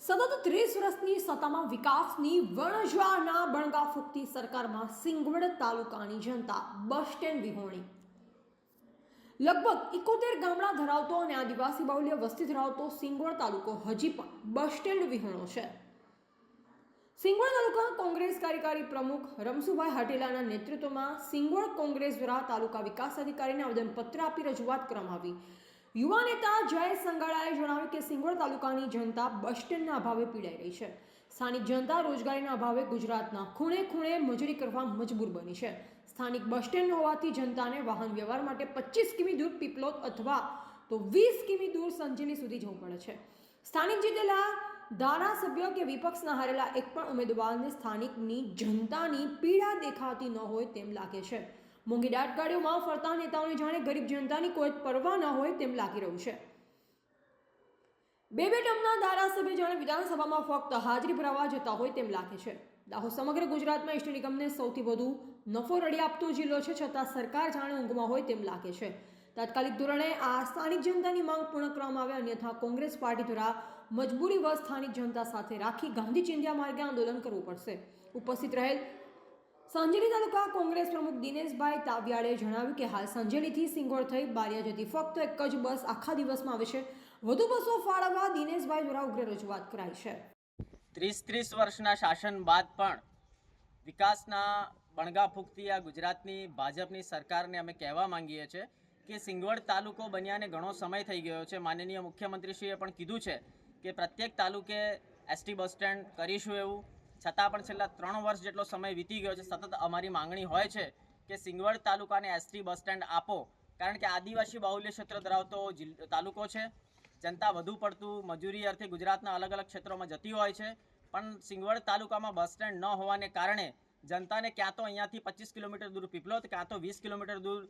સતત 30 વર્ષની સત્તામાં વિકાસની વણઝારના બણગા ફૂંકતી સરકારમાં સિંગવડ તાલુકાની જનતા બસ સ્ટેન્ડ વિહોણી. લગભગ 71 ગામડા ધરાવતો અને આદિવાસી બાહુલ્ય વસ્તી ધરાવતો સિંગવડ તાલુકો હજી પણ બસ સ્ટેન્ડ વિહોણો છે. સિંગવડ તાલુકા કોંગ્રેસ કાર્યકારી પ્રમુખ રમસુભાઈ હટેલાના નેતૃત્વમાં સિંગવડ કોંગ્રેસ દ્વારા તાલુકા વિકાસ અધિકારીને આવેદનપત્ર આપી રજૂઆત કરવામાં આવી. યુવા નેતા જય સંગાળાએ જણાવ્યું કે સિંગવડ તાલુકાની જનતા બસ સ્ટેન્ડના અભાવે પીડાઈ રહી છે. સ્થાનિક જનતા રોજગારીના અભાવે ગુજરાતના ખૂણે ખૂણે મજૂરી કરવા મજબૂર બની છે. સ્થાનિક બસ સ્ટેન્ડ હોવાથી જનતાને વાહન વ્યવહાર માટે 25 કિમી દૂર પીપલોદ અથવા તો 20 કિમી દૂર સંજેલી સુધી જવું પડે છે. સ્થાનિક જીતેલા ધારાસભ્ય કે વિપક્ષના હારેલા એક પણ ઉમેદવારને સ્થાનિકની જનતાની પીડા દેખાતી ન હોય તેમ લાગે છે. મોંઘી દાટ ગાડીઓમાં ફરતા નેતાઓને જાણે ગરીબ જનતાની કોઈ પરવા ન હોય તેમ લાગી રહ્યું છે. બે ટર્મના ધારાસભ્ય જાણે વિધાનસભામાં ફક્ત હાજરી ભરાવા જતા હોય તેમ લાગે છે. દાહોદ સમગ્ર ગુજરાતમાં એસટી નિગમને સૌથી વધુ નફો રડી આપતો જિલ્લો છે, છતાં સરકાર જાણે ઊંઘમાં હોય તેમ લાગે છે. તાત્કાલિક ધોરણે આ સ્થાનિક જનતાની માંગ પૂર્ણ કરવામાં આવે, અન્યથા કોંગ્રેસ પાર્ટી દ્વારા મજબૂરીવશ સ્થાનિક જનતા સાથે રાખી ગાંધી ચિંધ્યા માર્ગે આંદોલન કરવું પડશે. ઉપસ્થિત રહેલ સંજેલી તાલુકા કોંગ્રેસ પ્રમુખ દિનેશભાઈ તાવિયાડે જણાવ્યું કે હાલ સંજેલીથી સિંગવડ થઈ બારિયા જતી ફક્ત એક જ બસ આખા દિવસમાં આવે છે. વધુ બસો ફાળવવા દિનેશભાઈ દ્વારા ઉગ્ર રજૂઆત કરાઈ છે. 30 વર્ષના શાસન બાદ પણ વિકાસના બણગા ફૂંકતી આ ગુજરાતની ભાજપની સરકારને અમે કહેવા માંગીએ છીએ કે સિંગવડ તાલુકો બન્યાને ઘણો સમય થઈ ગયો છે. માનનીય મુખ્યમંત્રીશ્રીએ પણ કીધું છે કે પ્રત્યેક તાલુકે એસટી બસ સ્ટેન્ડ કરીશું એવું, છતાં પણ છેલ્લા 3 વર્ષ જેટલો સમય વીતી ગયો છે. સતત અમારી માંગણી હોય છે કે સિંગવડ તાલુકાને એસટી બસ સ્ટેન્ડ આપો, કારણ કે આદિવાસી બાહુલ્ય ક્ષેત્ર ધરાવતો તાલુકો છે. જનતા વધુ પડતું મજૂરી અર્થે ગુજરાતના અલગ અલગ ક્ષેત્રોમાં જતી હોય છે, પણ સિંગવડ તાલુકામાં બસ સ્ટેન્ડ ન હોવાને કારણે જનતાને ક્યાં તો અહીંયાથી 25 કિલોમીટર દૂર પીપલોદ, ક્યાં તો 20 કિલોમીટર દૂર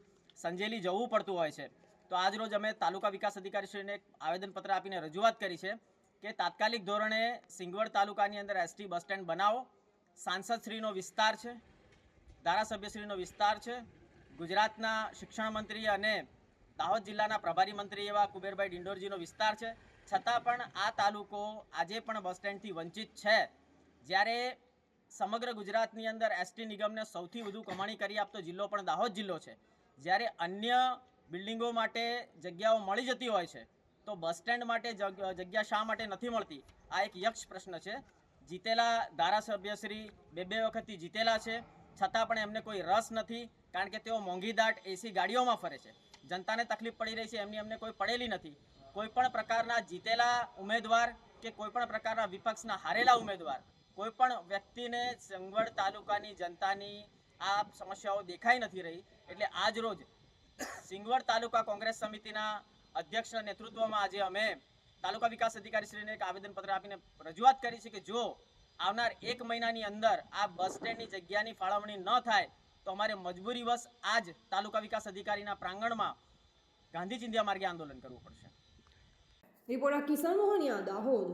સંજેલી જવું પડતું હોય છે. તો આજરોજ અમે તાલુકા વિકાસ અધિકારીશ્રીને એક આવેદનપત્ર આપીને રજૂઆત કરી છે કે તાત્કાલિક ધોરણે સિંગવડ તાલુકાની અંદર એસટી બસ સ્ટેન્ડ બનાવો. સાંસદશ્રીનો વિસ્તાર છે, ધારાસભ્યશ્રીનો વિસ્તાર છે, ગુજરાતના શિક્ષણ મંત્રી અને દાહોદ જિલ્લાના પ્રભારી મંત્રી એવા કુબેરભાઈ ડિંડોરજીનો વિસ્તાર છે, છતાં પણ આ તાલુકો આજે પણ બસ સ્ટેન્ડથી વંચિત છે. જ્યારે સમગ્ર ગુજરાતની અંદર એસટી નિગમને સૌથી વધુ કમાણી કરી આપતો જિલ્લો પણ દાહોદ જિલ્લો છે, જ્યારે અન્ય બિલ્ડિંગો માટે જગ્યાઓ મળી જતી હોય છે, તો બસ સ્ટેન્ડ માટે જગ્યા શા માટે નથી મળતી? આ એક યક્ષ પ્રશ્ન છે. જીતેલા ધારાસભ્યશ્રી બે વખતથી જીતેલા છે, છતાં પણ એમને કોઈ રસ નથી, કારણ કે તેઓ મોંઘી દાટ એસી ગાડીઓમાં ફરે છે. જનતાને તકલીફ પડી રહી છે એમની અમને કોઈ પડેલી નથી. કોઈ પણ પ્રકારના જીતેલા ઉમેદવાર કે કોઈ પણ પ્રકારના વિપક્ષના હારેલા ઉમેદવાર કોઈ પણ વ્યક્તિને સિંગવડ તાલુકાની જનતાની આ સમસ્યાઓ દેખાઈ નથી રહી. એટલે આજ રોજ સિંગવડ તાલુકા કોંગ્રેસ સમિતિના અધ્યક્ષના નેતૃત્વમાં આજે અમે તાલુકા વિકાસ અધિકારીશ્રીને એક આવેદનપત્ર આપીને રજૂઆત કરી છે કે જો આવનાર 1 મહિનાની અંદર આ બસ સ્ટેન્ડની જગ્યાની ફાળવણી ન થાય તો અમારે મજબૂરીવશ આજ તાલુકા વિકાસ અધિકારીના પ્રાંગણમાં ગાંધી ચિંધ્યા માર્ગે આંદોલન કરવું પડશે. રિપોર્ટર કિશન મોહનિયા, દાહોદ.